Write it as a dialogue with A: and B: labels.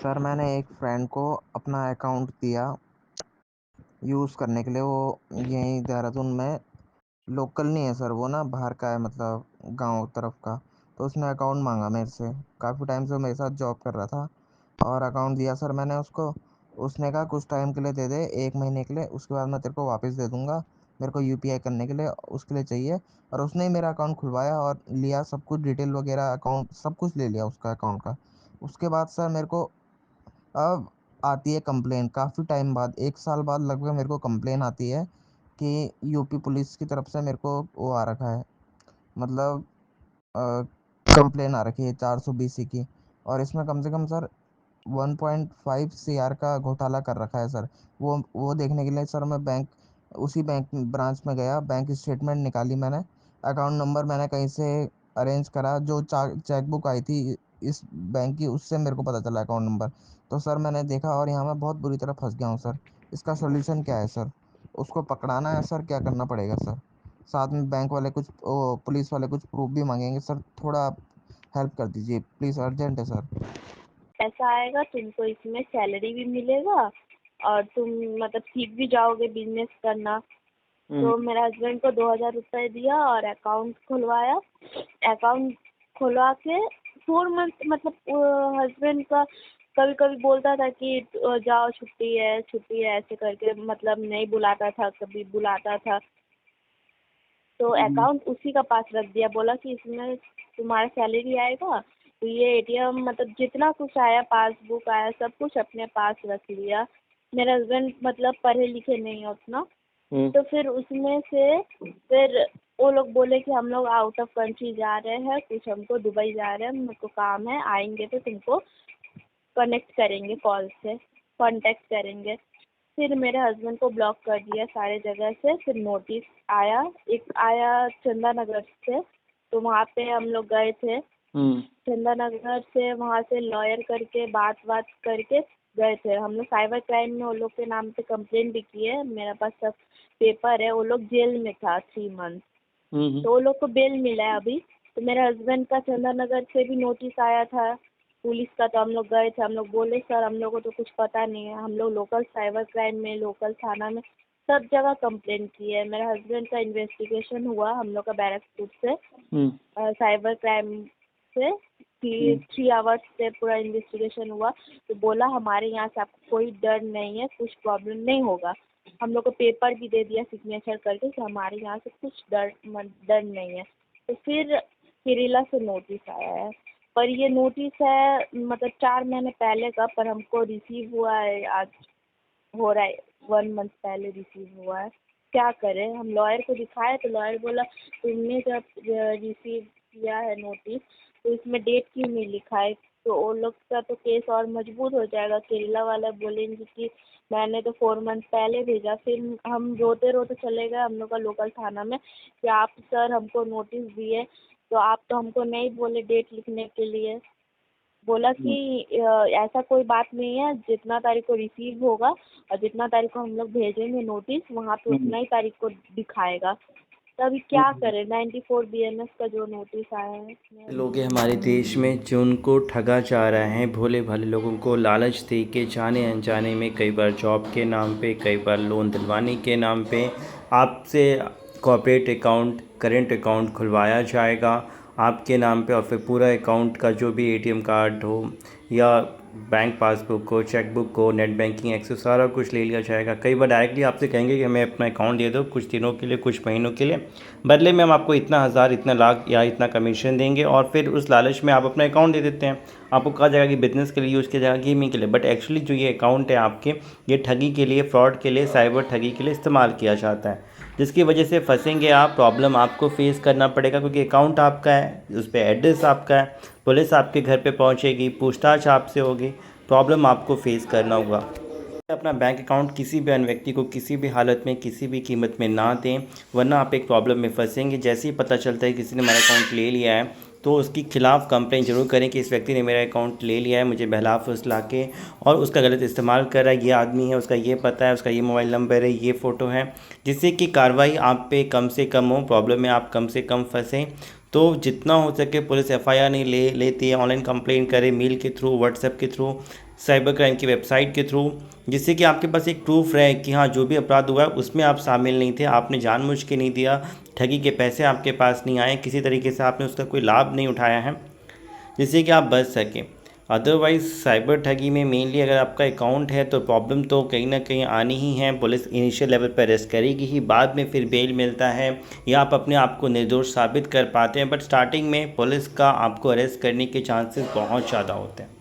A: Sir मैंने एक friend को अपना अकाउंट दिया यूज़ करने के लिए। वो यहीं देहरादून में लोकल नहीं है सर, वो ना बाहर का है, मतलब गांव तरफ का। तो उसने अकाउंट मांगा मेरे से। काफ़ी टाइम से वो मेरे साथ जॉब कर रहा था और अकाउंट दिया सर मैंने उसको। उसने कहा कुछ टाइम के लिए दे दे, 1 महीने के लिए, उसके बाद मैं तेरे को वापस दे दूंगा। मेरे को यूपीआई करने के लिए उसके लिए चाहिए। और उसने ही मेरा अकाउंट खुलवाया और लिया सब कुछ, डिटेल वगैरह, अकाउंट सब कुछ ले लिया उसका अकाउंट का। उसके बाद सर मेरे को अब आती है कंप्लेन, काफ़ी टाइम बाद, 1 साल बाद लगभग मेरे को कंप्लेन आती है कि यूपी पुलिस की तरफ से मेरे को वो आ रखा है, मतलब कंप्लेन आ रखी है 420 की। और इसमें कम से कम सर 1.5 सीआर का घोटाला कर रखा है सर। वो देखने के लिए सर मैं उसी बैंक ब्रांच में गया, बैंक स्टेटमेंट निकाली मैंने, अकाउंट नंबर मैंने कहीं से अरेंज करा, जो चेकबुक आई थी इस बैंक की उससे मेरे को पता चला अकाउंट नंबर। तो सर मैंने देखा और यहाँ मैं बहुत बुरी तरह फंस गया हूँ सर। इसका सोल्यूशन क्या है सर? उसको पकड़ाना है सर? क्या करना पड़ेगा सर? साथ में बैंक वाले कुछ पुलिस वाले कुछ प्रूफ भी मांगेंगे सर, थोड़ा आप हेल्प कर दीजिए प्लीज़, अर्जेंट है सर।
B: ऐसा आएगा तुमको इसमें सैलरी भी मिलेगा और तुम मतलब सीख भी जाओगे बिजनेस करना। तो मेरे हस्बैंड को 2,000 रुपये दिया और अकाउंट खुलवाया। अकाउंट खुलवा के 4 मंथ मतलब हस्बैंड का कभी कभी बोलता था कि जाओ छुट्टी है ऐसे करके, मतलब नहीं बुलाता था, कभी बुलाता था। तो अकाउंट उसी का पास रख दिया, बोला कि इसमें तुम्हारा सैलरी आएगा तो ये एटीएम मतलब जितना कुछ आया, पासबुक आया, सब कुछ अपने पास रख लिया। मेरे हस्बैंड मतलब पढ़े लिखे नहीं है उतना। तो फिर उसमें से फिर वो लोग बोले कि हम लोग आउट ऑफ कंट्री जा रहे हैं, कुछ हमको दुबई जा रहे हैं, हमको काम है, आएंगे तो तुमको कनेक्ट करेंगे, कॉल से कांटेक्ट करेंगे। फिर मेरे हस्बैंड को ब्लॉक कर दिया सारे जगह से। फिर नोटिस आया, एक आया चंदा नगर से, तो वहाँ पे हम लोग गए थे। चंदा नगर से वहाँ से लॉयर करके बात करके गए थे हम लोग। साइबर क्राइम में वो लोग के नाम पे कंप्लेंट भी की है, मेरे पास सब पेपर है। वो लोग जेल में था 3 मंथ, तो वो लोग को बेल मिला है अभी। तो मेरे हस्बैंड का चंदा नगर से भी नोटिस आया था पुलिस का। तो हम लोग गए थे, हम लोग बोले सर हम लोग को तो कुछ पता नहीं है। हम लोग लोकल साइबर क्राइम में, लोकल थाना में सब जगह कंप्लेंट की है। मेरे हस्बैंड का इन्वेस्टिगेशन हुआ हम लोग का बैरकपुर से, साइबर क्राइम से, कि 3 आवर्स से पूरा इन्वेस्टिगेशन हुआ। तो बोला हमारे यहाँ से आपको कोई डर नहीं है, कुछ प्रॉब्लम नहीं होगा। हम लोग को पेपर भी दे दिया सिग्नेचर करके कि हमारे यहाँ से कुछ डर नहीं है। तो फिर केरला से नोटिस आया है, पर ये नोटिस है मतलब 4 महीने पहले का, पर हमको रिसीव हुआ है आज, हो रहा है 1 मंथ पहले रिसीव हुआ है। क्या करें? हम लॉयर को दिखाए तो लॉयर बोला तुमने जब रिसीव किया है नोटिस तो इसमें डेट क्यों नहीं लिखा है? तो वो लोग का तो केस और मजबूत हो जाएगा। केरला वाला बोलेंगे कि मैंने तो 4 मंथ पहले भेजा। फिर हम रोते रोते चले गए हम लोग का लोकल थाना में कि आप सर हमको नोटिस दिए तो आप तो हमको नहीं बोले डेट लिखने के लिए। बोला कि ऐसा कोई बात नहीं है, जितना तारीख को रिसीव होगा और जितना तारीख को हम लोग भेजेंगे नोटिस वहाँ पे उतना ही तारीख को दिखाएगा। तो अभी क्या करें? 94 बीएनएस का जो नोटिस आया है।
C: लोग हैं हमारे देश में जो उनको ठगा जा रहे हैं, भोले भाले लोगों को लालच दे के जाने अनजाने में, कई बार जॉब के नाम पे, कई बार लोन दिलवाने के नाम पे आपसे कॉर्पोरेट अकाउंट, करेंट अकाउंट खुलवाया जाएगा आपके नाम पे। और फिर पूरा अकाउंट का जो भी एटीएम कार्ड हो या बैंक पासबुक हो, चेकबुक हो, नेट बैंकिंग एक्सेस, सारा कुछ ले लिया जाएगा। कई बार डायरेक्टली आपसे कहेंगे कि हमें अपना अकाउंट दे दो कुछ दिनों के लिए, कुछ महीनों के लिए, बदले में हम आपको इतना हज़ार, इतना लाख या इतना कमीशन देंगे। और फिर उस लालच में आप अपना अकाउंट दे देते हैं। आपको कहा जाएगा कि बिज़नेस के लिए यूज़ किया जाएगा, गेमिंग के लिए, बट एक्चुअली जो ये अकाउंट है आपके, ये ठगी के लिए, फ्रॉड के लिए, साइबर ठगी के लिए इस्तेमाल किया जाता है, जिसकी वजह से फंसेंगे आप। प्रॉब्लम आपको फेस करना पड़ेगा क्योंकि अकाउंट आपका है, उस पर एड्रेस आपका है, पुलिस आपके घर पे पहुंचेगी, पूछताछ आपसे होगी, प्रॉब्लम आपको फेस करना होगा। अपना बैंक अकाउंट किसी भी अन्य व्यक्ति को किसी भी हालत में, किसी भी कीमत में ना दें, वरना आप एक प्रॉब्लम में फंसेंगे। जैसे ही पता चलता है किसी ने हमारा अकाउंट ले लिया है तो उसकी खिलाफ़ कंप्लेंट जरूर करें कि इस व्यक्ति ने मेरा अकाउंट ले लिया है, मुझे बहला फुसला के, और उसका गलत इस्तेमाल कर रहा है, ये आदमी है, उसका ये पता है, उसका ये मोबाइल नंबर है, ये फ़ोटो है, जिससे कि कार्रवाई आप पे कम से कम हो, प्रॉब्लम में आप कम से कम फंसें। तो जितना हो सके पुलिस एफआईआर नहीं लेती है, ऑनलाइन कंप्लेंट करें, मेल के थ्रू, व्हाट्सएप के थ्रू, साइबर क्राइम की वेबसाइट के थ्रू, जिससे कि आपके पास एक प्रूफ रहे कि हाँ जो भी अपराध हुआ है उसमें आप शामिल नहीं थे, आपने जानबूझ के नहीं दिया, ठगी के पैसे आपके पास नहीं आए, किसी तरीके से आपने उसका कोई लाभ नहीं उठाया है, जिससे कि आप बच सकें। अदरवाइज़ साइबर ठगी में मेनली अगर आपका अकाउंट है तो प्रॉब्लम तो कहीं ना कहीं आनी ही है। पुलिस इनिशियल लेवल पर अरेस्ट करेगी ही, बाद में फिर बेल मिलता है या आप अपने आप को निर्दोष साबित कर पाते हैं, बट स्टार्टिंग में पुलिस का आपको अरेस्ट करने के चांसेस बहुत ज़्यादा होते हैं।